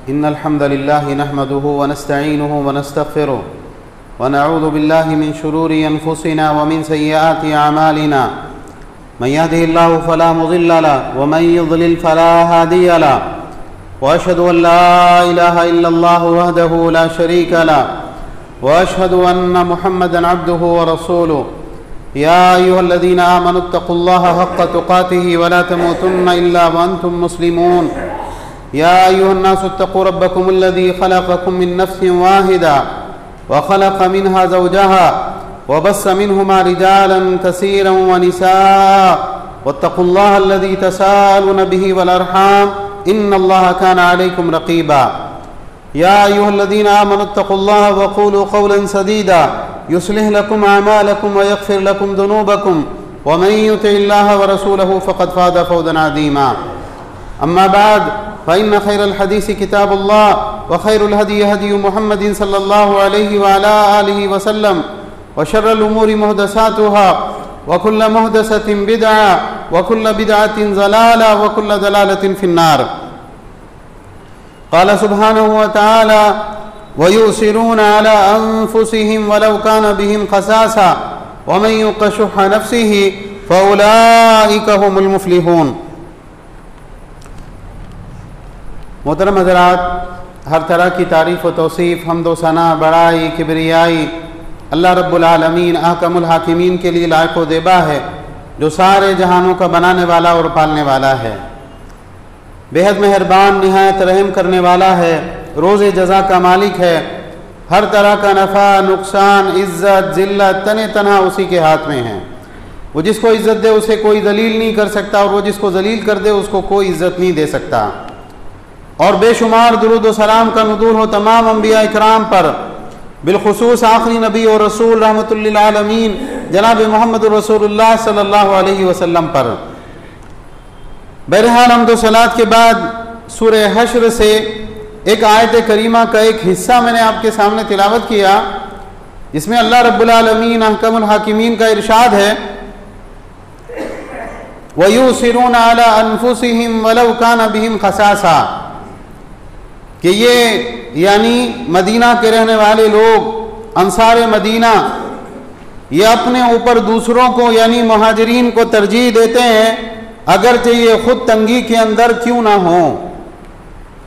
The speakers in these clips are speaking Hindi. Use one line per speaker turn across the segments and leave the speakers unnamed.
इन्नल हम्दुलिल्लाहि नहमदुहु व नस्तईनुहु व नस्तगफिरुह व नऊज़ु बिल्लाहि मिन शुरूरि अनफुसिना व मिन सय्यिआति अमालिना मन यहदिहिल्लाहु फला मुज़िल्ल लहु व मन युज़लिल फला हादिय लहु व अशहदु अन ला इलाहा इल्लल्लाहु वहदहु ला शरीका लहु व अशहदु अन्न मुहम्मदन अब्दुहु व रसूलुहु या अय्युहल्लज़ीना आमनुत्तक़ुल्लाहा हक़्क़ तुक़ातिहि व ला तमूतुन्ना इल्ला व अंतुम मुस्लिमून या अय्युहन्नासु इत्तक़ू रब्बकुमुल्लज़ी ख़लक़कुम मिन नफ़्सिन वाहिदा व ख़लक़ मिनहा ज़ौजहा व बस्स मिनहुमा रिजालन कसीरन व निसाअ वत्तक़ुल्लाहा अल्लज़ी तसाअलून बिही वल अर्हाम इन्नल्लाहा काना अलैकुम रक़ीबा या अय्युहल्लज़ीना आमनुत्तक़ुल्लाहा व क़ूलू क़ौलन सदीदा युस्लिह लकुम अमालकुम व यग़फ़िर लकुम ज़ुनूबकुम व मन युतिइल्लाहा व रसूलहु फ़क़द फ़ाज़ फ़ौज़न अज़ीमा अम्मा बाद फ़इन्न खैरल हदीस किताबुल्लाह व खैरुल हदी हदी मुहम्मदिन सल्लल्लाहु अलैहि व अला आलिहि व सल्लम व शर्रुल उमूरि मुहदसातुहा व कुल्लु मुहदसतिन बिदअ व कुल्लु बिदअतिन ज़लाला व कुल्लु ज़लालतिन फ़िन्नार क़ाल सुब्हानहु व तआला व युसिरून अला अनफुसिहिम वलौ कान बिहिम ख़सासा व मन युक़ शुह्ह नफ़्सिहि फ़उलाइका हुमुल मुफ़्लिहून। मोहतरम हज़रात, हर तरह की तारीफ़ व तौसीफ़, हम्द व सना, बड़ाई, किबरियाई अल्लाह रब्बुल आलमीन अहकमुल हाकिमीन के लिए लायक व ज़ेबा है, जो सारे जहानों का बनाने वाला और पालने वाला है। बेहद मेहरबान, निहायत रहम करने वाला है, रोज़े जज़ा का मालिक है। हर तरह का नफ़ा, नुकसान, इज़्ज़त, ज़िल्लत तने तनहा उसी के हाथ में है। वो जिसको इज़्ज़त दे उसे कोई दलील नहीं कर सकता, और वो जिसको जलील कर दे उसको कोई इज़्ज़त नहीं दे सकता। और बेशुमार दुरूद व सलाम का नुज़ूल हो तमाम अंबिया इकराम पर, बिलखुसूस आखिरी नबी और रसूल रहमतुल लिल आलमीन जनाब मोहम्मद रसूलुल्लाह सल्लल्लाहु अलैहि वसल्लम पर। बहरहाल हम्द व सलात के बाद सूरह हश्र से एक आयत करीमा का एक हिस्सा मैंने आपके सामने तिलावत किया, जिसमें अल्लाह रब्बुल आलमीन अहकमुल हाकिमीन का इरशाद है व युसिरून अला अनफुसिहिम वलौ कान बिहिम ख़सासा, कि ये यानी मदीना के रहने वाले लोग, अंसार मदीना, ये अपने ऊपर दूसरों को यानी मुहाजिरीन को तरजीह देते हैं, अगरचे ये खुद तंगी के अंदर क्यों ना हो,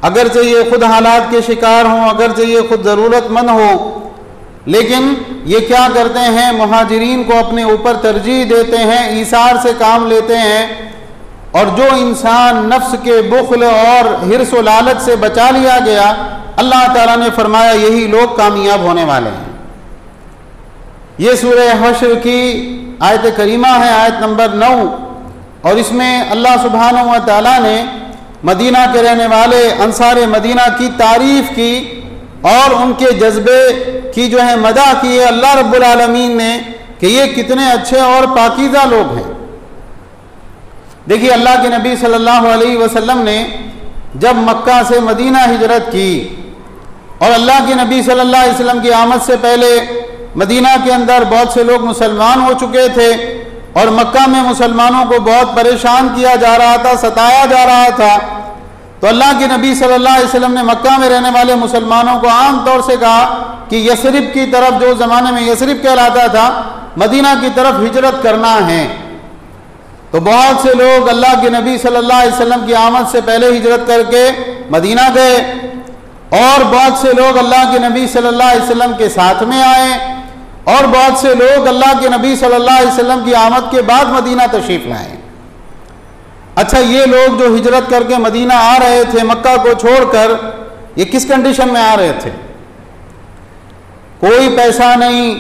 अगरचे ये खुद हालात के शिकार हों, अगरचे ये खुद ज़रूरतमंद हो, लेकिन ये क्या करते हैं, मुहाजिरीन को अपने ऊपर तरजीह देते हैं, ईसार से काम लेते हैं। और जो इंसान नफ्स के बुख्ल और हिर्स व लालच से बचा लिया गया, अल्लाह ताला ने फरमाया यही लोग कामयाब होने वाले हैं। ये सूरह हश्र की आयत करीमा है, आयत नंबर 9, और इसमें अल्लाह सुब्हानहु व तआला ने मदीना के रहने वाले अंसार मदीना की तारीफ़ की और उनके जज्बे की जो है मदा की है अल्लाह रब्बुल आलमीन ने, कि ये कितने अच्छे और पाकीज़ा लोग हैं। देखिए, अल्लाह के नबी सल्लल्लाहु अलैहि वसल्लम ने जब मक्का से मदीना हिजरत की, और अल्लाह के नबी सल्लल्लाहु अलैहि वसल्लम की आमद से पहले मदीना के अंदर बहुत से लोग मुसलमान हो चुके थे, और मक्का में मुसलमानों को बहुत परेशान किया जा रहा था, सताया जा रहा था। तो अल्लाह के नबी सल्लल्लाहु अलैहि वसल्लम ने मक्का में रहने वाले मुसलमानों को आम तौर से कहा कि यसरिब की तरफ, जो ज़माने में यसरिब कहलाता था, मदीना की तरफ हिजरत करना है। तो बहुत से लोग अल्लाह के नबी सल्लल्लाहु अलैहि वसल्लम की आमद से पहले हिजरत करके मदीना गए, और बहुत से लोग अल्लाह के नबी सल्लल्लाहु अलैहि वसल्लम के साथ में आए, और बहुत से लोग अल्लाह के नबी सल्लल्लाहु अलैहि वसल्लम की आमद के बाद मदीना तशरीफ़ लाए। अच्छा, ये लोग जो हिजरत करके मदीना आ रहे थे मक्का को छोड़कर, ये किस कंडीशन में आ रहे थे? कोई पैसा नहीं,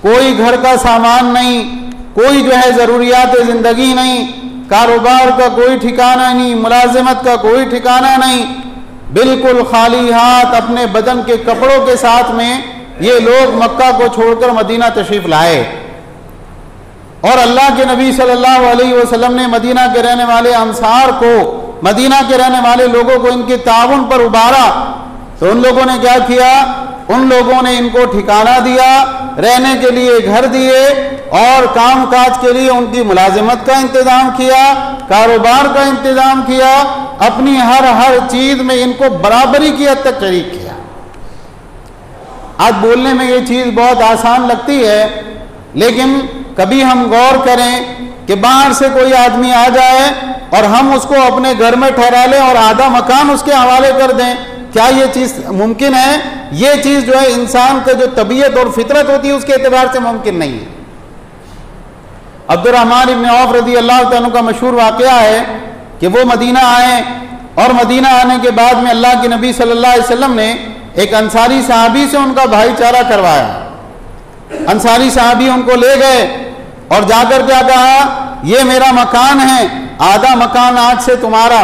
कोई घर का सामान नहीं, कोई जो है ज़रूरियात ज़िंदगी नहीं, कारोबार का कोई ठिकाना नहीं, मुलाजिमत का कोई ठिकाना नहीं, बिल्कुल खाली हाथ अपने बदन के कपड़ों के साथ में ये लोग मक्का को छोड़कर मदीना तशरीफ़ लाए। और अल्लाह के नबी सल्लल्लाहु अलैहि वसल्लम ने मदीना के रहने वाले अंसार को, मदीना के रहने वाले लोगों को इनके ताउन पर उबारा। तो उन लोगों ने क्या किया, उन लोगों ने इनको ठिकाना दिया, रहने के लिए घर दिए, और काम काज के लिए उनकी मुलाजिमत का इंतज़ाम किया, कारोबार का इंतज़ाम किया। अपनी हर चीज में इनको बराबरी की हद तक शरीक किया। आज बोलने में ये चीज बहुत आसान लगती है, लेकिन कभी हम गौर करें कि बाहर से कोई आदमी आ जाए और हम उसको अपने घर में ठहरा लें और आधा मकान उसके हवाले कर दें, क्या ये चीज मुमकिन है? ये चीज जो है इंसान का जो तबीयत और फितरत होती है उसके एतबार से मुमकिन नहीं है। अब्दुर्रहमान इब्न औफ रज़ी अल्लाह तआला का मशहूर वाक़या है कि वो मदीना आए और मदीना आने के बाद में अल्लाह के नबी सल्लल्लाहु अलैहि वसल्लम ने एक अंसारी साहबी से उनका भाईचारा करवाया। अंसारी साहबी उनको ले गए और जाकर क्या कहा, ये मेरा मकान है, आधा मकान आज से तुम्हारा,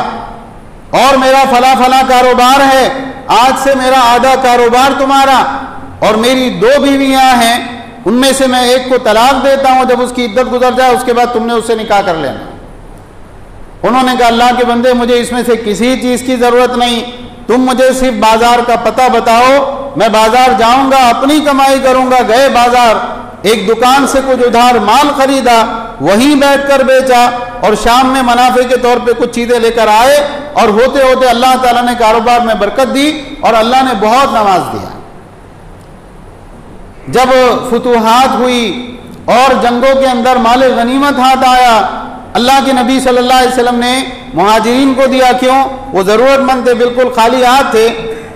और मेरा फला फला कारोबार है, आज से मेरा आधा कारोबार तुम्हारा, और मेरी 2 बीवियां हैं, उनमें से मैं एक को तलाक देता हूं, जब उसकी इद्दत गुजर जाए उसके बाद तुमने उससे निकाह कर लेना। उन्होंने कहा अल्लाह के बंदे मुझे इसमें से किसी चीज की जरूरत नहीं, तुम मुझे सिर्फ बाजार का पता बताओ, मैं बाजार जाऊंगा, अपनी कमाई करूंगा। गए बाजार, एक दुकान से कुछ उधार माल खरीदा, वहीं बैठकर बेचा और शाम में मुनाफे के तौर पे कुछ चीजें लेकर आए, और होते होते अल्लाह ताला ने कारोबार में बरकत दी और अल्लाह ने बहुत नवाज दिया। जब फुतूहात हुई और जंगों के अंदर माल गनीमत हाथ आया, अल्लाह के नबी सल्लल्लाहु अलैहि वसल्लम ने मुहाजिरीन को दिया। क्यों? वो जरूरतमंद थे, बिल्कुल खाली हाथ थे।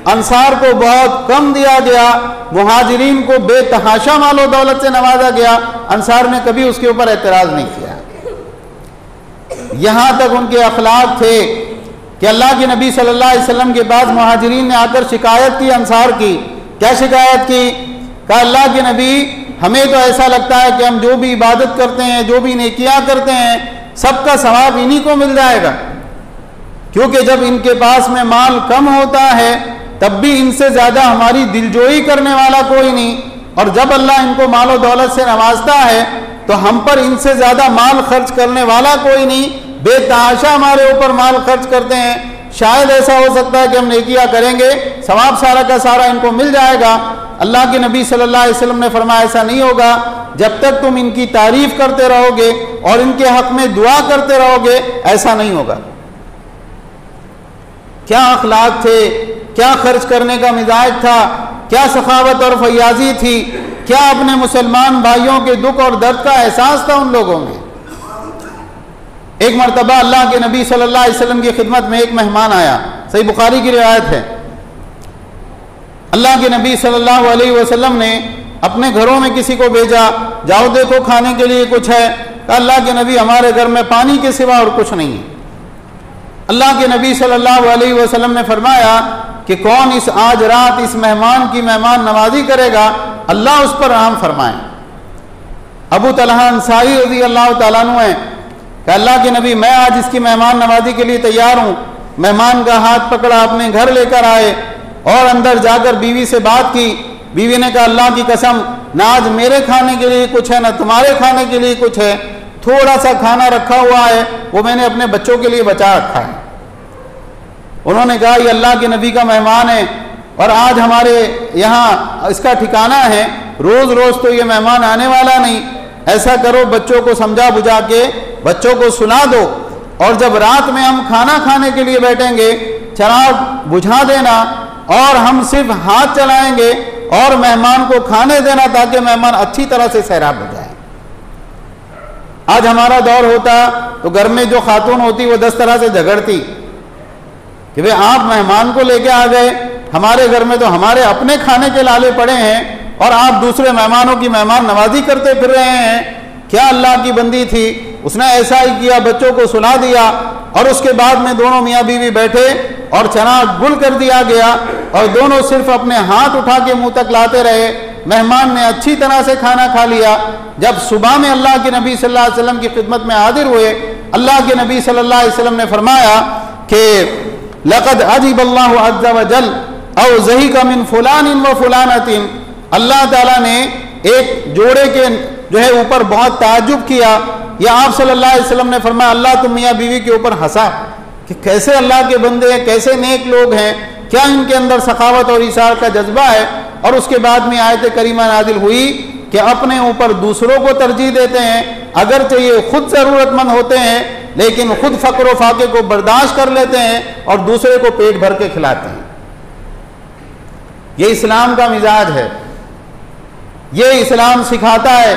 अंसार को बहुत कम दिया गया, मुहाजिरीन को बेतहाशा मालो दौलत से नवाजा गया। अंसार ने कभी उसके ऊपर एतराज नहीं किया। यहां तक उनके अखलाक थे कि अल्लाह के नबी सल्लल्लाहु अलैहि वसल्लम के पास मुहाजिरीन ने आकर शिकायत की अंसार की। क्या शिकायत की? कहा अल्लाह के नबी, हमें तो ऐसा लगता है कि हम जो भी इबादत करते हैं, जो भी नेकियां करते हैं, सबका सवाब इन्हीं को मिल जाएगा, क्योंकि जब इनके पास में माल कम होता है तब भी इनसे ज्यादा हमारी दिलजोई करने वाला कोई नहीं, और जब अल्लाह इनको मालो दौलत से नवाजता है तो हम पर इनसे ज्यादा माल खर्च करने वाला कोई नहीं, बेतहाशा हमारे ऊपर माल खर्च करते हैं। शायद ऐसा हो सकता है कि हम नेकियां करेंगे, सवाब सारा का सारा इनको मिल जाएगा। अल्लाह के नबी सल्लल्लाहु अलैहि वसल्लम ने फरमाया ऐसा नहीं होगा, जब तक तुम इनकी तारीफ करते रहोगे और इनके हक में दुआ करते रहोगे, ऐसा नहीं होगा। क्या अखलाक थे, क्या खर्च करने का मिजाज था, क्या सखावत और फयाजी थी, क्या अपने मुसलमान भाइयों के दुख और दर्द का एहसास था उन लोगों में। एक मरतबा अल्लाह के नबी सल्लल्लाहु अलैहि वसल्लम की खिदमत में एक मेहमान आया, सही बुखारी की रिवायत है। अल्लाह के नबी सल्लल्लाहु अलैहि वसल्लम ने अपने घरों में किसी को भेजा, जाओ देखो खाने के लिए कुछ है। कहा अल्लाह के नबी, हमारे घर में पानी के सिवा और कुछ नहीं है। अल्लाह के नबी सल्लल्लाहु अलैहि वसल्लम ने फरमाया कि कौन इस आज रात इस मेहमान की मेहमान नवाजी करेगा, अल्लाह उस पर रहम फरमाए। अबू तलहा अंसारी रज़ी अल्लाह तआला अन्हु है कि अल्लाह के नबी, मैं आज इसकी मेहमान नवाजी के लिए तैयार हूँ। मेहमान का हाथ पकड़ा, अपने घर लेकर आए और अंदर जाकर बीवी से बात की। बीवी ने कहा अल्लाह की कसम, ना आज मेरे खाने के लिए कुछ है, ना तुम्हारे खाने के लिए कुछ है, थोड़ा सा खाना रखा हुआ है, वो मैंने अपने बच्चों के लिए बचा रखा है। उन्होंने कहा ये अल्लाह के नबी का मेहमान है और आज हमारे यहाँ इसका ठिकाना है, रोज रोज तो ये मेहमान आने वाला नहीं। ऐसा करो, बच्चों को समझा बुझा के बच्चों को सुला दो, और जब रात में हम खाना खाने के लिए बैठेंगे चिराग बुझा देना और हम सिर्फ हाथ चलाएंगे और मेहमान को खाने देना, ताकि मेहमान अच्छी तरह से सैराब हो जाए। आज हमारा दौर होता तो घर में जो खातून होती वो 10 तरह से झगड़ती कि भाई आप मेहमान को लेके आ गए, हमारे घर में तो हमारे अपने खाने के लाले पड़े हैं और आप दूसरे मेहमानों की मेहमान नवाजी करते फिर रहे हैं। क्या अल्लाह की बंदी थी, उसने ऐसा ही किया, बच्चों को सुला दिया और उसके बाद में दोनों मियाँ बीवी बैठे और चना गुल कर दिया गया और दोनों सिर्फ अपने हाथ उठा के मुंह तक लाते रहे। मेहमान ने अच्छी तरह से खाना खा लिया। जब सुबह में अल्लाह के नबी सल्लल्लाहु अलैहि वसल्लम की खिदमत में हाजिर हुए, अल्लाह के नबी सल्लल्लाहु अलैहि वसल्लम ने फरमाया कि लक़द अजिब अल्लाहु अज़्ज़ा व जल औ ज़हीका मिन फुलानिन व फुलानतिन, अल्लाह ताला ने एक जोड़े के जो है ऊपर बहुत ताज्जुब किया। या आप सल्लल्लाहु अलैहि वसल्लम ने फरमाया अल्लाह तुम मियाँ बीवी के ऊपर हंसा कि कैसे अल्लाह के बंदे हैं, कैसे नेक लोग हैं, क्या इनके अंदर सखावत और इसार का जज्बा है। और उसके बाद में आयत करीमा नाजिल हुई कि अपने ऊपर दूसरों को तरजीह देते हैं, अगरचे ये खुद ज़रूरतमंद होते हैं लेकिन खुद फ़क्र व फाके को बर्दाश्त कर लेते हैं और दूसरे को पेट भर के खिलाते हैं। ये इस्लाम का मिजाज है। ये इस्लाम सिखाता है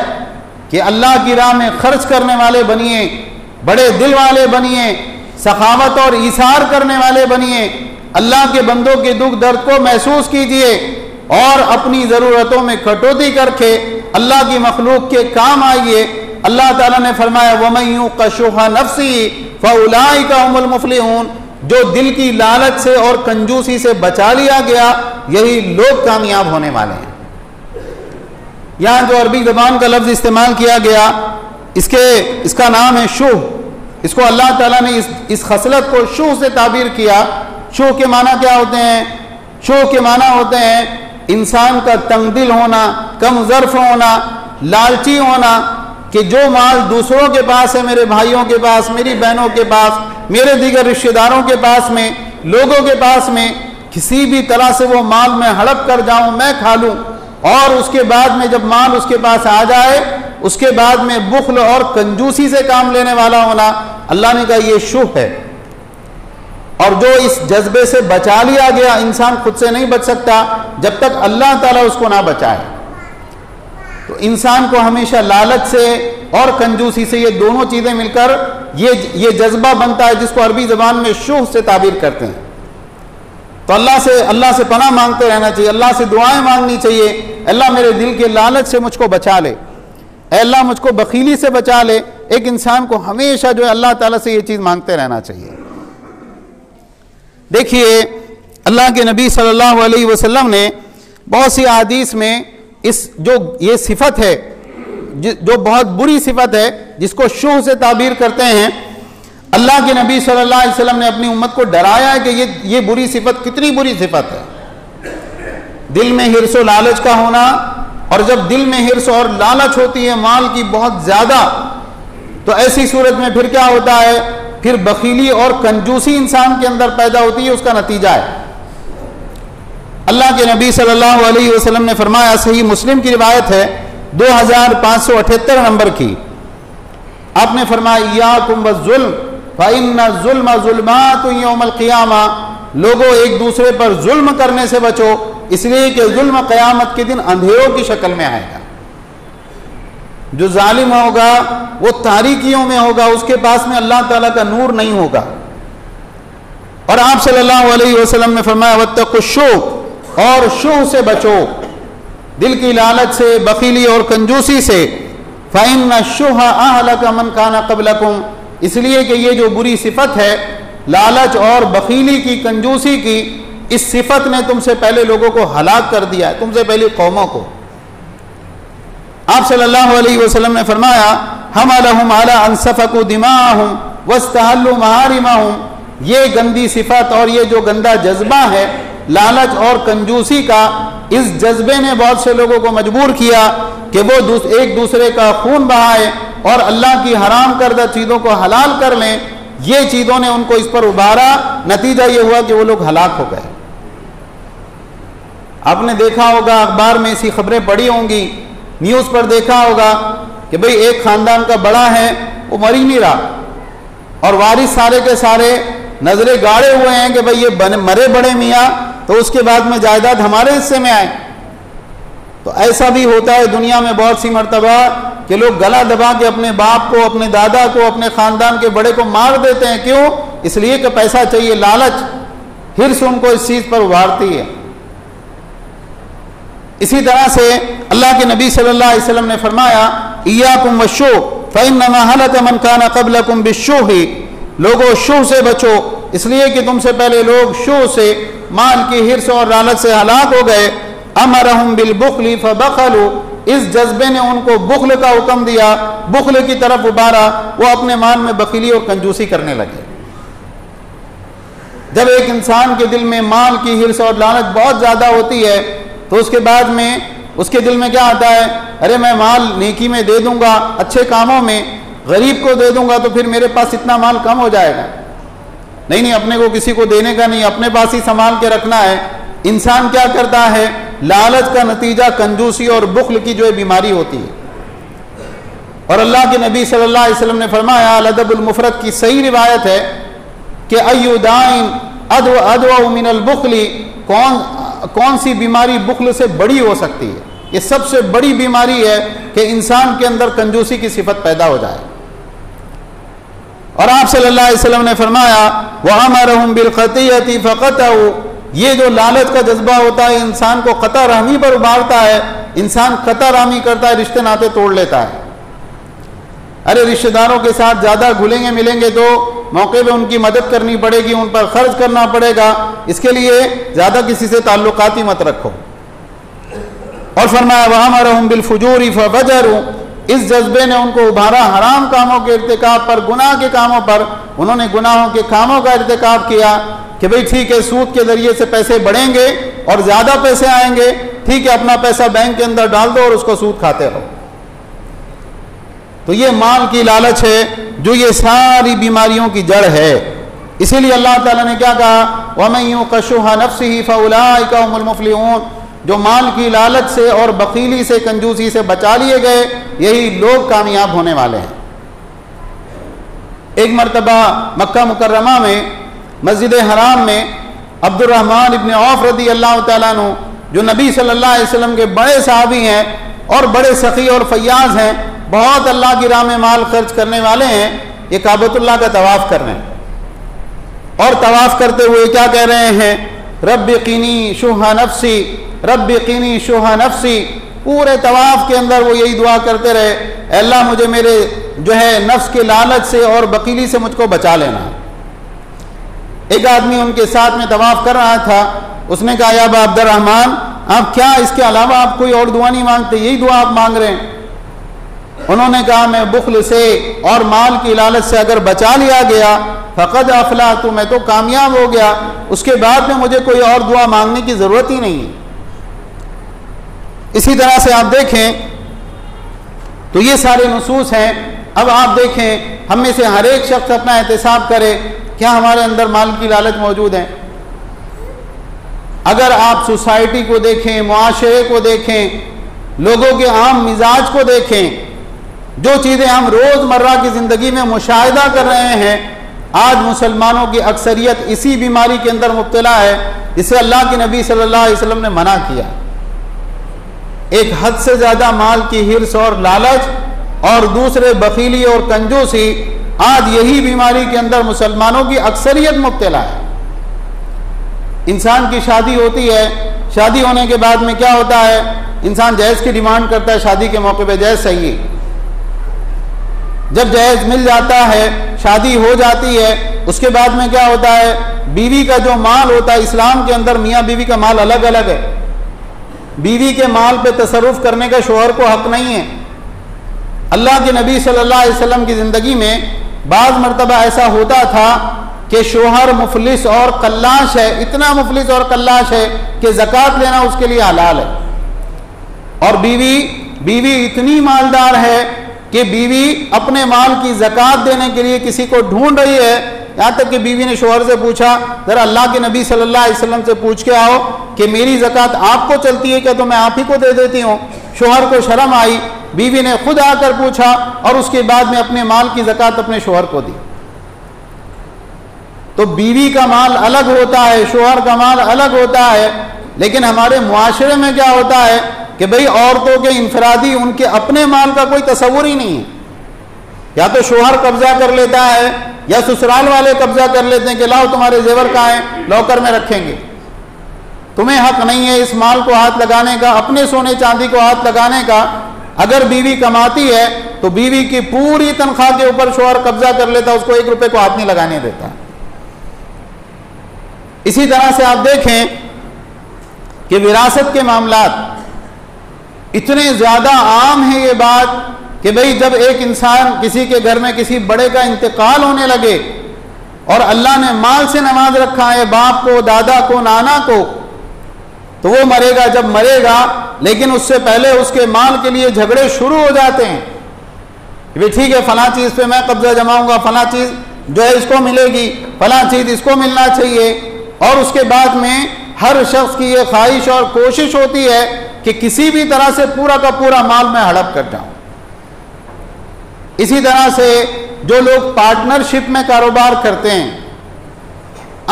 कि अल्लाह की राह में खर्च करने वाले बनिए, बड़े दिल वाले बनिए, सखावत और ईसार करने वाले बनिए, अल्लाह के बंदों के दुख दर्द को महसूस कीजिए और अपनी ज़रूरतों में कटौती करके अल्लाह की मखलूक के काम आइए। अल्लाह ताला ने फरमाया वमन युक़ शुह नफ्सी फउलाइका हुमुल मुफ़लिहून, जो दिल की लालच से और कंजूसी से बचा लिया गया यही लोग कामयाब होने वाले हैं। यहाँ जो अरबी ज़बान का लफ्ज़ इस्तेमाल किया गया इसका नाम है शुह। इसको अल्लाह ताला ने इस खसलत को शुह से ताबीर किया। शुह के माना क्या होते हैं? शुह के माना होते हैं इंसान का तंगदिल होना, कम ज़र्फ़ होना, लालची होना, कि जो माल दूसरों के पास है, मेरे भाइयों के पास, मेरी बहनों के पास, मेरे दीगर रिश्तेदारों के पास में, लोगों के पास में, किसी भी तरह से वो माल मैं हड़प कर जाऊं, मैं खा लूं और उसके बाद में जब माल उसके पास आ जाए उसके बाद में बुख्ल और कंजूसी से काम लेने वाला होना, अल्लाह ने कहा ये शुह है। और जो इस जज्बे से बचा लिया गया, इंसान खुद से नहीं बच सकता जब तक अल्लाह ताला उसको ना बचाए। तो इंसान को हमेशा लालच से और कंजूसी से, ये दोनों चीज़ें मिलकर ये जज्बा बनता है जिसको अरबी ज़बान में शुह से ताबीर करते हैं। तो अल्लाह से पनाह मांगते रहना चाहिए, अल्लाह से दुआएं मांगनी चाहिए, अल्लाह मेरे दिल के लालच से मुझको बचा ले, अल्लाह मुझको बखीली से बचा ले। एक इंसान को हमेशा जो है अल्लाह ताला से ये चीज़ मांगते रहना चाहिए। देखिए अल्लाह के नबी सल्लल्लाहु अलैहि वसल्लम ने बहुत सी हदीस में ये सिफत है जो बहुत बुरी सिफत है जिसको शुह से ताबीर करते हैं, अल्लाह के नबी सल्लल्लाहु अलैहि वसल्लम ने अपनी उम्मत को डराया है कि ये बुरी सिफत कितनी बुरी सिफत है। दिल में हिर्स और लालच का होना, और जब दिल में हिर्स और लालच होती है माल की बहुत ज़्यादा, तो ऐसी सूरत में फिर क्या होता है, फिर बखीली और कंजूसी इंसान के अंदर पैदा होती है। उसका नतीजा है अल्लाह के नबी सल्लल्लाहु अलैहि वसल्लम ने फरमाया, सही मुस्लिम की रिवायत है 2578 नंबर की, आपने फरमाया इय्याकुम वज़्ज़ुल्म फ़इन्न ज़ुल्म ज़ुल्मातुन यौमल क़ियामा, लोगों एक दूसरे पर जुल्म करने से बचो, इसलिए कि जुल्म क़यामत के दिन अंधेरों की शक्ल में आएगा। जो जालिम होगा वो तारीकियों में होगा, उसके पास में अल्लाह ताला का नूर नहीं होगा। और आप सल्लल्लाहु अलैहि वसल्लम ने फरमाया वत्तक़ुश्शुह, और शुह से बचो, दिल की लालच से, बखीली और कंजूसी से। फ़इन्न शुह अहलक मन काना क़ब्लकुम, इसलिए कि ये जो बुरी सिफत है लालच और बखीली की, कंजूसी की, इस सिफत ने तुमसे पहले लोगों को हलाक कर दिया है, तुमसे पहले कौमों को। आप सल्लल्लाहु अलैहि वसल्लम ने फरमाया हमलहुम अला अन सफकू दिमाहुम वस्तहल्लू महारिमहुम, ये गंदी सिफत और ये जो गंदा जज्बा है लालच और कंजूसी का, इस जज्बे ने बहुत से लोगों को मजबूर किया कि वो एक दूसरे का खून बहाए और अल्लाह की हराम करदा चीज़ों को हलाल कर लें। ये चीज़ों ने उनको इस पर उबारा, नतीजा ये हुआ कि वो लोग हलाक हो गए। आपने देखा होगा, अखबार में ऐसी खबरें पढ़ी होंगी, न्यूज़ पर देखा होगा कि भाई एक ख़ानदान का बड़ा है वो मर ही नहीं रहा और वारिस सारे के सारे नजरे गाड़े हुए हैं कि भाई ये मरे बड़े मियाँ, तो उसके बाद में जायदाद हमारे हिस्से में आए। तो ऐसा भी होता है दुनिया में बहुत सी मर्तबा कि लोग गला दबा के अपने बाप को, अपने दादा को, अपने ख़ानदान के बड़े को मार देते हैं। क्यों? इसलिए कि पैसा चाहिए, लालच, हिर्स उनको इस चीज़ पर उभारती है। इसी तरह से अल्लाह के नबी सल्लल्लाहु अलैहि वसल्लम ने फरमाया इय्याकुम वश्शुह फ़इन्नमा हलक मन काना क़ब्लकुम बिश्शुह, लोगों शुह से बचो, इसलिए कि तुमसे पहले लोग शुह से, माल की हिर्स और लालच से हलाक हो गए। अमरहुम बिल बुख्ली फबखलू, इस जज्बे ने उनको बुख्ल का हुक्म दिया, बुख्ल की तरफ उबारा, वो अपने माल में बखीली और कंजूसी करने लगे। जब एक इंसान के दिल में माल की हिर्स और लालच बहुत ज़्यादा होती है तो उसके बाद में उसके दिल में क्या आता है, अरे मैं माल नेकी में दे दूंगा, अच्छे कामों में, गरीब को दे दूंगा तो फिर मेरे पास इतना माल कम हो जाएगा। नहीं, अपने को किसी को देने का नहीं, अपने पास ही संभाल के रखना है। इंसान क्या करता है, लालच का नतीजा कंजूसी और बुख्ल की जो बीमारी होती है। और अल्लाह के नबी सल्लल्लाहु अलैहि वसल्लम ने फरमाया, अदबुल मुफरद की सही रिवायत है कि अय्युदाइन अदवा मिनल बुखली, कौन सी बीमारी बुख्ल से बड़ी हो सकती है। ये सबसे बड़ी बीमारी है कि इंसान के अंदर कंजूसी की सिफत पैदा हो जाए। और आप सल्लल्लाहु अलैहि वसल्लम ने फरमाया, वअमरहुम बिल खतियति फक़तऊ, ये जो लालच का जज्बा होता है इंसान को क़ता रहमी पर उभारता है, इंसान क़ता रहमी करता है, रिश्ते नाते तोड़ लेता है। अरे रिश्तेदारों के साथ ज़्यादा घुलेंगे मिलेंगे तो मौके पे उनकी मदद करनी पड़ेगी, उन पर खर्च करना पड़ेगा, इसके लिए ज़्यादा किसी से ताल्लुकात ही मत रखो। और फरमाया वअमरहुम बिल फुजूरी फफजरू, इस जज्बे ने उनको उभारा हराम कामों के इर्तिकाब पर, गुनाह के कामों पर। उन्होंने गुनाहों के कामों का इर्तिकाब किया कि भाई ठीक है, सूद के जरिए से पैसे बढ़ेंगे और ज़्यादा पैसे आएंगे, ठीक है, अपना पैसा बैंक के अंदर डाल दो और उसको सूद खाते रहो। तो ये माल की लालच है जो ये सारी बीमारियों की जड़ है। इसीलिए अल्लाह ताला ने क्या कहा, वमन युक़शुह नफ्सिही फ़उलाइका हुमुल मुफ़्लिहून, जो माल की लालच से और बखीली से, कंजूसी से बचा लिए गए, यही लोग कामयाब होने वाले हैं। एक मरतबा मक्का मुकर्रमा में मस्जिद हराम में अब्दुर्रहमान इब्न औफ रदी अल्लाह ताला अन्हु, जो नबी सल्लल्लाहु अलैहि वसल्लम के बड़े सहाबी हैं और बड़े सखी और फयाज हैं, बहुत अल्लाह की राह में माल खर्च करने वाले हैं, ये काबतुल्लाह का तवाफ कर रहे हैं। और तवाफ करते हुए क्या कह रहे हैं, रब्बि क़िनी शुह नफ्सी, रब्बि क़िनी शुह नफ्सी। पूरे तवाफ के अंदर वो यही दुआ करते रहे, अल्लाह मुझे मेरे जो है नफ्स के लालच से और बकीली से मुझको बचा लेना। एक आदमी उनके साथ में तवाफ कर रहा था, उसने कहा, या अबा अब्दुर्रहमान, आप क्या इसके अलावा आप कोई और दुआ नहीं मांगते, यही दुआ आप मांग रहे हैं? उन्होंने कहा, मैं बुख्ल से और माल की लालच से अगर बचा लिया गया, फ़क़द अफ़ला, तो मैं तो कामयाब हो गया, उसके बाद में मुझे कोई और दुआ मांगने की ज़रूरत ही नहीं है। इसी तरह से आप देखें तो ये सारे नसूस हैं। अब आप देखें, हम में से हर एक शख्स अपना एहतिसाब करे, क्या हमारे अंदर माल की लालच मौजूद है? अगर आप सोसाइटी को देखें, मुआशरे को देखें, लोगों के आम मिजाज को देखें, जो चीज़ें हम रोज़मर्रा की ज़िंदगी में मुशाहिदा कर रहे हैं, आज मुसलमानों की अक्सरियत इसी बीमारी के अंदर मुब्तला है, जिसे अल्लाह के नबी सल्लल्लाहु अलैहि वसल्लम ने मना किया। एक हद से ज़्यादा माल की हिर्स और लालच, और दूसरे बखीली और कंजूसी, आज यही बीमारी के अंदर मुसलमानों की अक्सरियत मुब्तला है। इंसान की शादी होती है, शादी होने के बाद में क्या होता है, इंसान जहेज़ की डिमांड करता है, शादी के मौके पे जहेज़ चाहिए। जब जहेज़ मिल जाता है, शादी हो जाती है, उसके बाद में क्या होता है, बीवी का जो माल होता है, इस्लाम के अंदर मियाँ बीवी का माल अलग अलग है। बीवी के माल पे तसर्रुफ करने का शोहर को हक नहीं है। अल्लाह के नबी सल्लल्लाहु अलैहि वसल्लम की ज़िंदगी में बाज़ मरतबा ऐसा होता था कि शोहर मुफलिस और कल्लाश है, इतना मुफलिस और कल्लाश है कि ज़कात लेना उसके लिए हलाल है। और बीवी इतनी मालदार है कि बीवी अपने माल की ज़कात देने के लिए किसी को ढूंढ रही है। यहाँ तक कि बीवी ने शोहर से पूछा, ज़रा अल्लाह के नबी सल्लल्लाहु अलैहि वसल्लम से पूछ के आओ कि मेरी ज़कात आपको चलती है क्या, तो मैं आप ही को दे देती हूँ। शोहर को शर्म आई, बीवी ने खुद आकर पूछा और उसके बाद में अपने माल की ज़कात अपने शोहर को दी। तो बीवी का माल अलग होता है, शोहर का माल अलग होता है। लेकिन हमारे मुआशरे में क्या होता है कि भाई औरतों के इनफरादी, उनके अपने माल का कोई तसव्वुर ही नहीं है। या तो शोहर कब्जा कर लेता है या ससुराल वाले कब्जा कर लेते हैं कि लाओ तुम्हारे जेवर कहाँ हैं, लॉकर में रखेंगे। तुम्हें हक नहीं है इस माल को हाथ लगाने का, अपने सोने चांदी को हाथ लगाने का। अगर बीवी कमाती है तो बीवी की पूरी तनख्वाह के ऊपर शोहर कब्जा कर लेता, उसको 1 रुपए को हाथ नहीं लगाने देता। इसी तरह से आप देखें कि विरासत के मामलात इतने ज़्यादा आम है ये बात कि भाई जब एक इंसान किसी के घर में किसी बड़े का इंतकाल होने लगे और अल्लाह ने माल से नवाज रखा है बाप को, दादा को, नाना को, तो वो मरेगा। जब मरेगा, लेकिन उससे पहले उसके माल के लिए झगड़े शुरू हो जाते हैं कि ठीक है फलां चीज़ पे मैं कब्जा जमाऊंगा, फलां चीज़ जो है इसको मिलेगी, फलां चीज़ इसको मिलना चाहिए। और उसके बाद में हर शख्स की ये ख्वाहिश और कोशिश होती है कि किसी भी तरह से पूरा का पूरा माल मैं हड़प कर जाऊं। इसी तरह से जो लोग पार्टनरशिप में कारोबार करते हैं,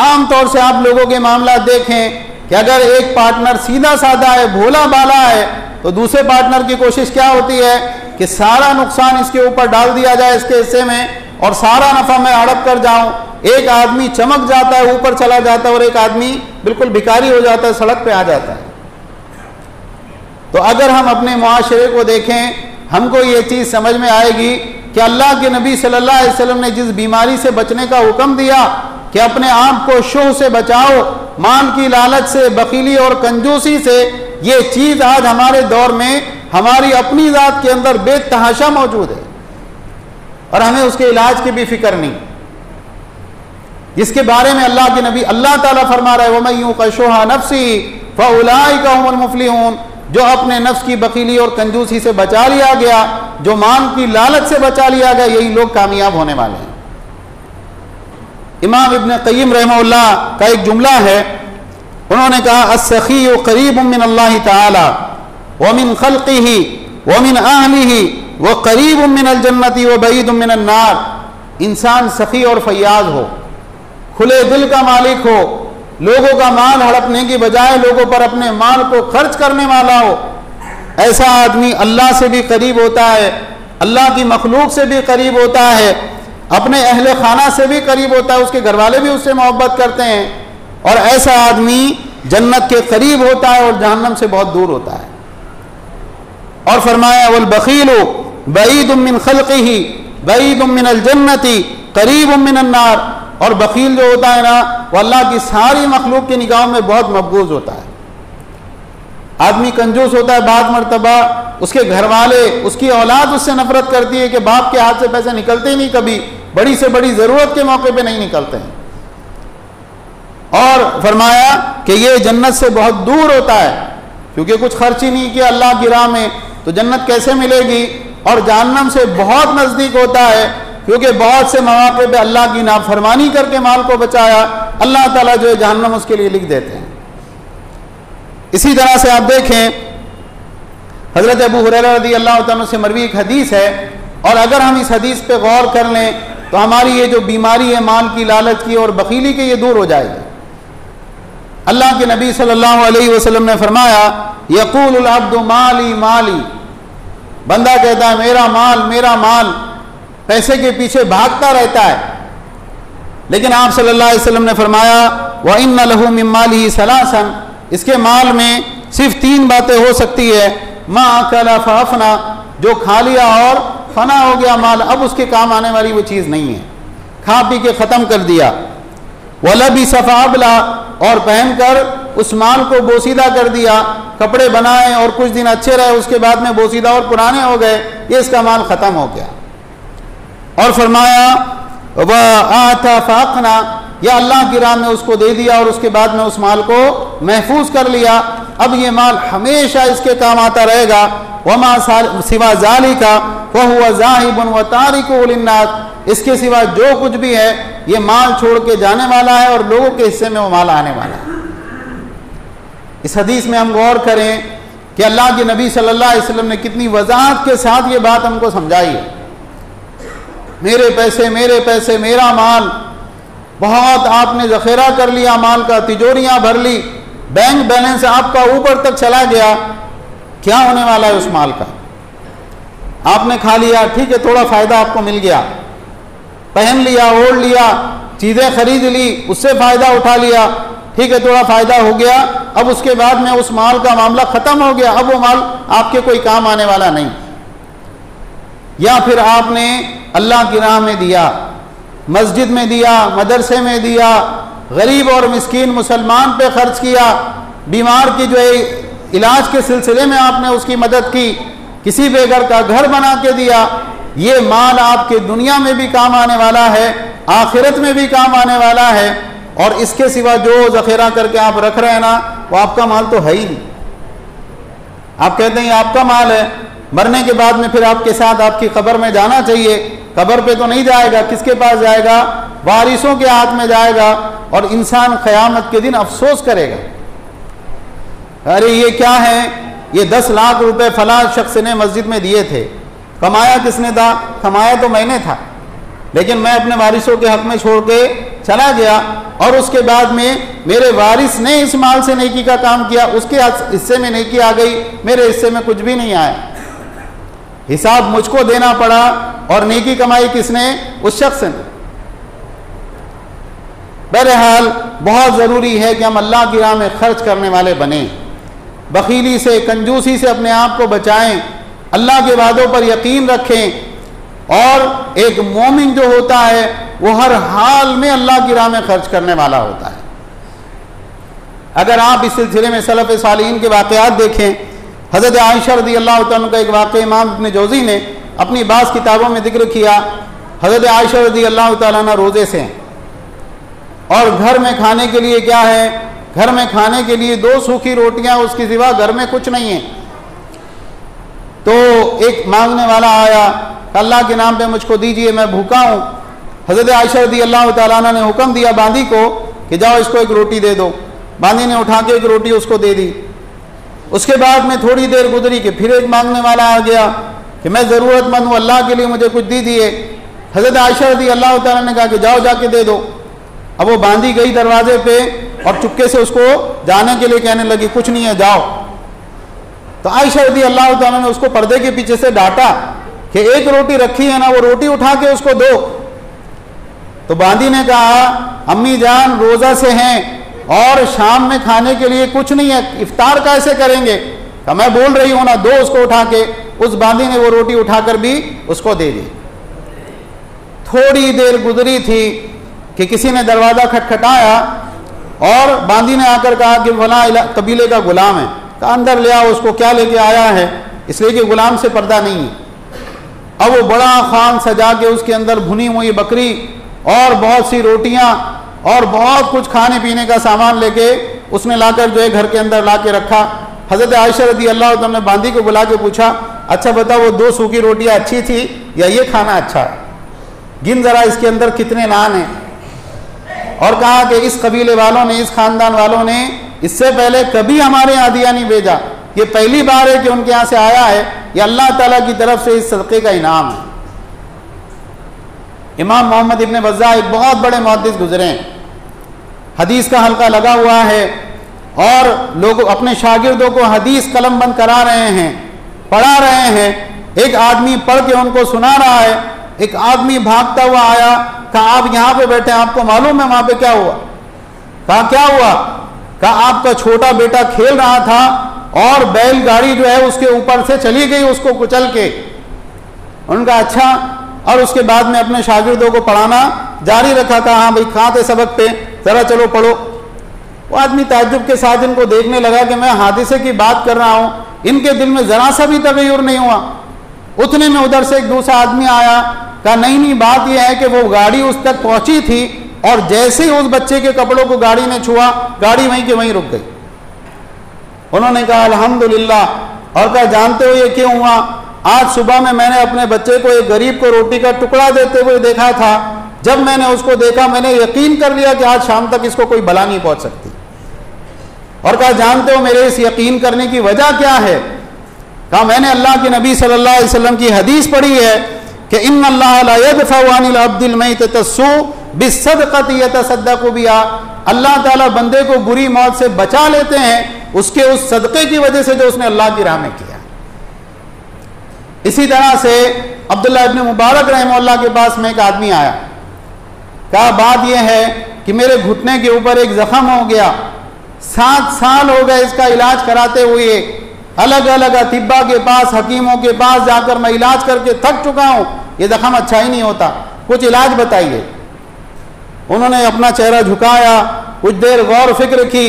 आमतौर से आप लोगों के मामला देखें कि अगर एक पार्टनर सीधा साधा है, भोला भाला है, तो दूसरे पार्टनर की कोशिश क्या होती है कि सारा नुकसान इसके ऊपर डाल दिया जाए, इसके हिस्से में, और सारा नफा मैं हड़प कर जाऊं। एक आदमी चमक जाता है, ऊपर चला जाता है, और एक आदमी बिल्कुल भिखारी हो जाता है, सड़क पे आ जाता है। तो अगर हम अपने मुआशरे को देखें, हमको ये चीज समझ में आएगी कि अल्लाह के नबी सल्लल्लाहु अलैहि वसल्लम ने जिस बीमारी से बचने का हुक्म दिया कि अपने आप को शुह से बचाओ, माल की लालच से, बखीली और कंजूसी से, ये चीज आज हमारे दौर में हमारी अपनी जात के अंदर बेतहाशा मौजूद है और हमें उसके इलाज की भी फिक्र नहीं, जिसके बारे में अल्लाह के नबी अल्लाह ताला फरमा रहा है वमन युक़शुहा नफ्सी फ़उलाइका हुमुल मुफ़्लिहून। जो अपने नफ्स की बखीली और कंजूसी से बचा लिया गया, जो माल की लालच से बचा लिया गया, यही लोग कामयाब होने वाले हैं। इमाम इब्न क़य्यिम रहमहुल्लाह का एक जुमला है, उन्होंने कहा अस्सख़ीय्यु क़रीबुम मिन अल्लाह तआला व मिन ख़ल्क़िही व मिन अहलिही व क़रीबुम मिनल जन्नति व बईदुम मिनन नार। इंसान सखी और फैयाज हो, खुले दिल का मालिक हो, लोगों का माल हड़पने की बजाय लोगों पर अपने माल को खर्च करने वाला हो, ऐसा आदमी अल्लाह से भी करीब होता है, अल्लाह की मखलूक से भी करीब होता है, अपने अहले खाना से भी करीब होता है, उसके घर वाले भी उससे मोहब्बत करते हैं, और ऐसा आदमी जन्नत के करीब होता है और जहन्नम से बहुत दूर होता है। और फरमाया वल बखीलु बईदुम मिन खल्क़िही बईदुम मिनल जन्नति करीबुम मिनन नार। और बखील जो होता है ना, वो अल्लाह की सारी मखलूक की निगाहों में बहुत मकबूज होता है। आदमी कंजूस होता है, बाद मर्तबा उसके घर वाले, उसकी औलाद उससे नफरत करती है कि बाप के हाथ से पैसे निकलते ही नहीं, कभी बड़ी से बड़ी जरूरत के मौके पे नहीं निकलते हैं। और फरमाया कि ये जन्नत से बहुत दूर होता है, क्योंकि कुछ खर्च ही नहीं किया अल्लाह की राह में, तो जन्नत कैसे मिलेगी। और जहन्नम से बहुत नजदीक होता है, क्योंकि बहुत से मौके पे अल्लाह की नाफरमानी करके माल को बचाया, अल्लाह ताला जो है जहन्नम उसके लिए लिख देते हैं। इसी तरह से आप देखें हजरत अबू हुरैरा रज़ी अल्लाह तआला से मरवी एक हदीस है, और अगर हम इस हदीस पे गौर कर लें तो हमारी ये जो बीमारी है माल की लालच की और बखीली की, ये दूर हो जाएगी। अल्लाह के नबी सल्लल्लाहु अलैहि वसल्लम ने फरमाया यक़ूलुल अब्दु माली माली, बंदा कहता है मेरा माल मेरा माल, पैसे के पीछे भागता रहता है। लेकिन आप सल्लल्लाहु अलैहि वसल्लम ने फरमाया व इन्ना लहू मिन मालिही सलासन, इसके माल में सिर्फ 3 बातें हो सकती है। मा अकला फअफना, जो खा लिया और फना हो गया माल, अब उसके काम आने वाली वो चीज़ नहीं है, खा पी के ख़त्म कर दिया। वलबिसा फअबला, और पहनकर उस माल को बोसीदा कर दिया, कपड़े बनाए और कुछ दिन अच्छे रहे, उसके बाद में बोसीदा और पुराने हो गए, ये इसका माल ख़त्म हो गया। और फरमाया वह आता फाकना, या अल्लाह की राह में उसको दे दिया और उसके बाद में उस माल को महफूज कर लिया, अब ये माल हमेशा इसके काम आता रहेगा। वमा सिवा ज़ालिका फहुवा ज़ाहिबुन व तारिकुहु लिन्नास, इसके सिवा जो कुछ भी है ये माल छोड़ के जाने वाला है और लोगों के हिस्से में वो माल आने वाला है। इस हदीस में हम गौर करें कि अल्लाह के नबी सल्लल्लाहु अलैहि वसल्लम ने कितनी वजाहत के साथ ये बात हमको समझाई है। मेरे पैसे मेरा माल, बहुत आपने जखेरा कर लिया माल का, तिजोरियां भर ली, बैंक बैलेंस आपका ऊपर तक चला गया, क्या होने वाला है उस माल का। आपने खा लिया, ठीक है, थोड़ा फायदा आपको मिल गया, पहन लिया, ओढ़ लिया, चीजें खरीद ली, उससे फायदा उठा लिया, ठीक है, थोड़ा फायदा हो गया, अब उसके बाद में उस माल का मामला खत्म हो गया, अब वो माल आपके कोई काम आने वाला नहीं। या फिर आपने अल्लाह की राह में दिया, मस्जिद में दिया, मदरसे में दिया, गरीब और मिस्कीन मुसलमान पे खर्च किया, बीमार की जो है इलाज के सिलसिले में आपने उसकी मदद की, किसी बेघर का घर बना के दिया, ये माल आपके दुनिया में भी काम आने वाला है, आखिरत में भी काम आने वाला है। और इसके सिवा जो जखेरा करके आप रख रहे हैं ना, वो आपका माल तो है ही नहीं। आप कहते हैं आपका माल है, मरने के बाद में फिर आपके साथ आपकी कब्र में जाना चाहिए, कब्र पे तो नहीं जाएगा, किसके पास जाएगा, वारिसों के हाथ में जाएगा, और इंसान क़यामत के दिन अफसोस करेगा अरे ये क्या है, ये 10 लाख रुपए फला शख्स ने मस्जिद में दिए थे, कमाया किसने था? कमाया तो मैंने था, लेकिन मैं अपने वारिसों के हक में छोड़ के चला गया और उसके बाद में मेरे वारिस ने इस माल से नेकी का काम किया, उसके हिस्से में नेकी आ गई, मेरे हिस्से में कुछ भी नहीं आया। हिसाब मुझको देना पड़ा और नेकी कमाई किसने? उस शख्स ने। बहरहाल बहुत ज़रूरी है कि हम अल्लाह की राह में खर्च करने वाले बने, बखीली से, कंजूसी से अपने आप को बचाएं, अल्लाह के वादों पर यकीन रखें। और एक मोमिन जो होता है वो हर हाल में अल्लाह की राह में खर्च करने वाला होता है। अगर आप इस सिलसिले में सलफ़ सालिहीन के वाक़यात देखें, हज़रत आयशा रज़ी अल्लाह तआला का एक वाक़या इमाम इब्न जौज़ी ने अपनी बाज़ किताबों में जिक्र किया। हज़रत आयशा रज़ी अल्लाह तआला रोज़े से हैं और घर में खाने के लिए क्या है? घर में खाने के लिए 2 सूखी रोटियां, उसके सिवा घर में कुछ नहीं है। तो एक मांगने वाला आया, अल्लाह के नाम पे मुझको दीजिए, मैं भूखा हूँ। हज़रत आयशा रज़ी अल्लाह तआला ने हुक्म दिया बांदी को कि जाओ इसको एक रोटी दे दो। बांदी ने उठा के एक रोटी उसको दे दी। उसके बाद में थोड़ी देर गुजरी कि फिर एक मांगने वाला आ गया कि मैं ज़रूरतमंद हूँ, अल्लाह के लिए मुझे कुछ दीजिए। हज़रत आयशा रज़ी अल्लाह तआला ने कहा कि जाओ जाके दे दो। अब वो बांदी गई दरवाजे पे और चुपके से उसको जाने के लिए कहने लगी, कुछ नहीं है जाओ। तो आयशा रज़ी अल्लाह तआला ने उसको पर्दे के पीछे से डांटा कि एक रोटी रखी है ना, वो रोटी उठा के उसको दो। तो बांदी ने कहा, अम्मी जान रोज़ा से हैं और शाम में खाने के लिए कुछ नहीं है, इफ्तार कैसे करेंगे? तो मैं बोल रही हूँ ना, दो उसको उठा के। उस बांदी ने वो रोटी उठाकर भी उसको दे दी। थोड़ी देर गुजरी थी कि किसी ने दरवाज़ा खटखटाया और बांदी ने आकर कहा कि फला कबीले का गुलाम है। कहा अंदर ले आओ उसको, क्या लेके आया है? इसलिए कि गुलाम से पर्दा नहीं है। अब वो बड़ा खान सजा के उसके अंदर भुनी हुई बकरी और बहुत सी रोटियां और बहुत कुछ खाने पीने का सामान लेके उसने लाकर जो है घर के अंदर ला के रखा। हज़रत आयशा रज़ी अल्लाह तआला ने बांदी को बुला के पूछा, अच्छा बताओ वो 2 सूखी रोटियां अच्छी थी या ये खाना अच्छा है? गिन जरा इसके अंदर कितने नान हैं। और कहा कि इस कबीले वालों ने, इस खानदान वालों ने इससे पहले कभी हमारे यहाँ दिया नहीं भेजा, ये पहली बार है कि उनके यहाँ से आया है, ये अल्लाह ताला की तरफ से इस सदक़े का इनाम है। इमाम मोहम्मद इब्न बज़्ज़ाह एक बहुत बड़े मुहद्दिस गुजरे हैं, हदीस का हल्का लगा हुआ है और लोग अपने शागिर्दों को हदीस कलमबंद करा रहे हैं, पढ़ा रहे हैं। एक आदमी पढ़ के उनको सुना रहा है। एक आदमी भागता हुआ आया, कहा आप यहाँ पे बैठे, आपको मालूम है वहां पे क्या हुआ? कहा क्या हुआ? कहा आपका छोटा बेटा खेल रहा था और बैलगाड़ी जो है उसके ऊपर से चली गई, उसको कुचल के। उनका अच्छा। और उसके बाद में अपने शागिर्दों को पढ़ाना जारी रखा। कहा हाँ भाई कहाँ थे सबक पे, जरा चलो पढ़ो। वो आदमी ताज्जुब के साथ इनको देखने लगा कि मैं हादिसे की बात कर रहा हूँ, इनके दिल में जरा सा भी तगय्युर नहीं हुआ। उतने में उधर से एक दूसरा आदमी आया, कहा नहीं नहीं बात यह है कि वो गाड़ी उस तक पहुंची थी और जैसे ही उस बच्चे के कपड़ों को गाड़ी ने छुआ, गाड़ी वहीं के वहीं रुक गई। उन्होंने कहा अल्हम्दुलिल्लाह। और कहा जानते हो ये क्यों हुआ? आज सुबह में मैंने अपने बच्चे को, एक गरीब को रोटी का टुकड़ा देते हुए देखा था। जब मैंने उसको देखा मैंने यकीन कर लिया कि आज शाम तक इसको कोई बला नहीं पहुंच सकती। और कहा जानते हो मेरे इस यकीन करने की वजह क्या है? कहा मैंने अल्लाह के नबी सल्लल्लाहु अलैहि वसल्लम की हदीस पढ़ी है कि इन्नल्लाह ला यदफउ अनिल अब्दिल मैतत सू बिस्सदक़ति यतसद्दक़ु बिहा। अल्लाह ताला बंदे को बुरी मौत से बचा लेते हैं उसके उस सदक़े की वजह से जो उसने अल्लाह की राह में किया। इसी तरह से अब्दुल्ला इब्न मुबारक रहमतुल्लाह के पास में एक आदमी आया, कहा बात यह है कि मेरे घुटने के ऊपर एक जख्म हो गया, 7 साल हो गए इसका इलाज कराते हुए, अलग अलग अतिब्बा के पास, हकीमों के पास जाकर मैं इलाज करके थक चुका हूं, ये जख्म अच्छा ही नहीं होता, कुछ इलाज बताइए। उन्होंने अपना चेहरा झुकाया, कुछ देर गौर फिक्र की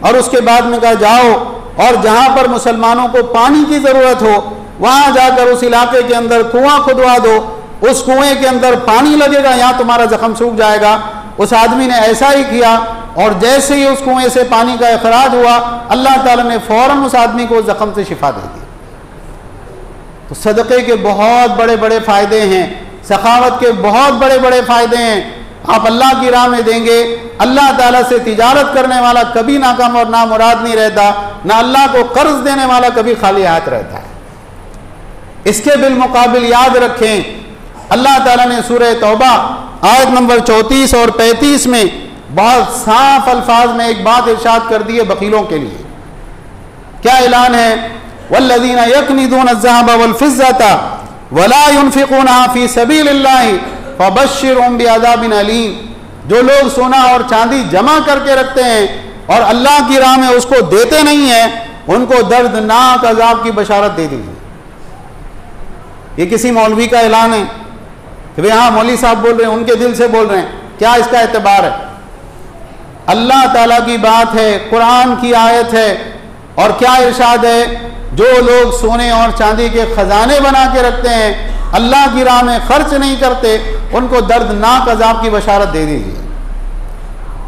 और उसके बाद में कहा जाओ और जहां पर मुसलमानों को पानी की जरूरत हो वहां जाकर उस इलाके के अंदर कुआं खुदवा दो, उस कुएं के अंदर पानी लगेगा, यहां तुम्हारा जख्म सूख जाएगा। उस आदमी ने ऐसा ही किया और जैसे ही उस कुएं से पानी का इखराज हुआ, अल्लाह ताला ने फौरन उस आदमी को उस जख्म से शिफा दे दी। तो सदक़े के बहुत बड़े बड़े फायदे हैं, सखावत के बहुत बड़े बड़े फायदे हैं। आप अल्लाह की राह में देंगे, अल्लाह ताला से तिजारत करने वाला कभी नाकाम और नामुराद नहीं रहता, ना अल्लाह को कर्ज देने वाला कभी खाली हाथ रहता है। इसके बिलमुकाबिल याद रखें, अल्लाह ताला ने सूरह तौबा आयत नंबर 34 और 35 में बहुत साफ अल्फाज में एक बात इरशाद कर दी है बखीलों के लिए। क्या ऐलान है? वल्लज़ीना यकनिज़ून अज़्ज़हब वल-फ़िज़्ज़ता वला युनफ़िक़ूनहा फ़ी सबीलिल्लाहि फ़बश्शिरहुम बिअज़ाबिन अलीम। जो लोग सोना और चांदी जमा करके रखते हैं और अल्लाह की राह में उसको देते नहीं है, उनको दर्दनाक अजाब की बशारत दे दीजिए। ये किसी मौलवी का ऐलान है कि भाई हाँ मौलवी साहब बोल रहे हैं, उनके दिल से बोल रहे हैं, क्या इसका एतबार है? अल्लाह ताला की बात है, कुरान की आयत है। और क्या इरशाद है? जो लोग सोने और चांदी के खजाने बना के रखते हैं, अल्लाह की राह में खर्च नहीं करते, उनको दर्दनाक अजाब की बशारत दे दीजिए।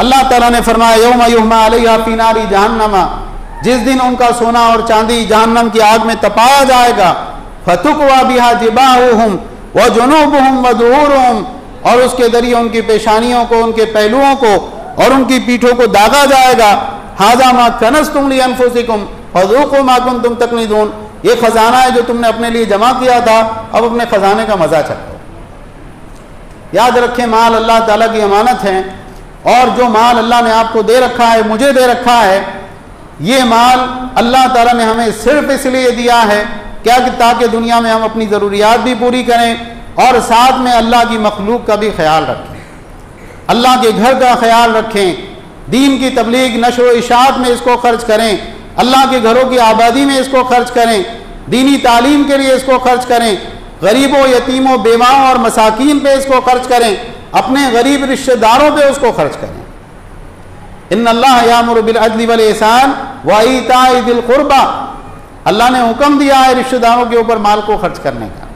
अल्लाह ताला ने फरमाया यौम युहमा अलैहा फी नारी जहन्नमा, जिस दिन उनका सोना और चांदी जहन्नम की आग में तपाया जाएगा, फतुकवा बिहा जिबाहुहुम व जुनूबुहुम व दुहूरुहुम, और उसके जरिए उनकी पेशानियों को, उनके पहलुओं को और उनकी पीठों को दागा जाएगा। हाजा मा कनज़्तुम ली अनफुसिकुम फज़ूक़ू मा कुन्तुम तकनिज़ून, ये खजाना है जो तुमने अपने लिए जमा किया था, अब अपने खजाने का मजा चखो। याद रखें, माल अल्लाह ताला की अमानत है, और जो माल अल्लाह ने आपको दे रखा है, मुझे दे रखा है, ये माल अल्लाह ताला ने हमें सिर्फ इसलिए दिया है क्या कि ताकि दुनिया में हम अपनी ज़रूरियात भी पूरी करें और साथ में अल्लाह की मखलूक का भी ख्याल रखें, अल्लाह के घर का ख्याल रखें, दीन की तबलीग नशर व इशाअत में इसको खर्च करें, अल्लाह के घरों की आबादी में इसको खर्च करें, दीनी तालीम के लिए इसको खर्च करें, गरीबों, यतीमों, बेवाओं और मसाकीन पे इसको खर्च करें, अपने गरीब रिश्तेदारों पे उसको खर्च करें। इन्नल्लाह यामुरु बिल अदली वल इहसान व ईताइ दिल कुर्बा, अल्लाह ने हुक्म दिया है रिश्तेदारों के ऊपर माल को खर्च करने का।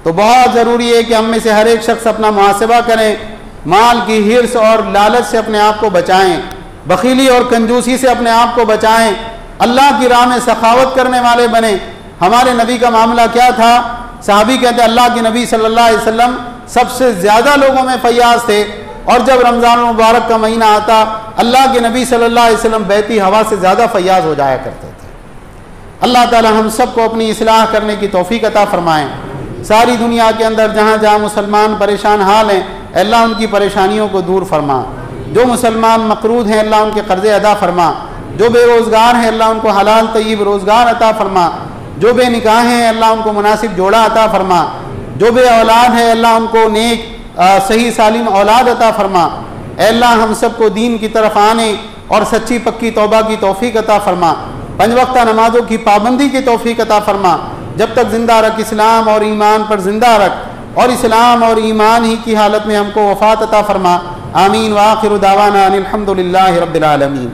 तो बहुत ज़रूरी है कि हम में से हर एक शख्स अपना मुहासिबा करें, माल की हिर्स और लालच से अपने आप को बचाएं, बखीली और कंजूसी से अपने आप को बचाएं, अल्लाह की राह में सखावत करने वाले बने। हमारे नबी का मामला क्या था? सहाबी कहते हैं अल्लाह के नबी सल्लल्लाहु अलैहि वसल्लम सबसे ज़्यादा लोगों में फैयाज थे, और जब रमज़ान मुबारक का महीना आता, अल्लाह के नबी सल्लल्लाहु अलैहि वसल्लम बहती हवा से ज़्यादा फैयाज हो जाया करते थे। अल्लाह ताला हम सबको अपनी इस्लाह करने की तौफीक अता फरमाएँ। सारी दुनिया के अंदर जहाँ जहाँ मुसलमान परेशान हाल हैं, अल्लाह उनकी परेशानियों को दूर फरमा। जो मुसलमान मकरूद हैं, अल्लाह उनके कर्ज़े अदा फरमा। जो बेरोज़गार हैं, अल्लाह उनको हलाल तय्यब रोज़गार अता फरमा। जो बेनिकाह हैं, अल्लाह उनको मुनासिब जोड़ा अता फरमा। जो बे औलाद है, अल्लाह उनको नेक सही सालिम औलाद अता फरमा। अल्लाह हम सबको दीन की तरफ आने और सच्ची पक्की तौबा की तौफीक अता फरमा। 5 वक्ता नमाजों की पाबंदी की तौफीक अता फरमा। जब तक जिंदा रख, इस्लाम और ईमान पर जिंदा रख, और इस्लाम और ईमान ही की हालत में हमको वफ़ात अता फरमा। आमीन। व आखिरु दावाना अनिल हम्दुलिल्लाहि रब्बिल आलमीन।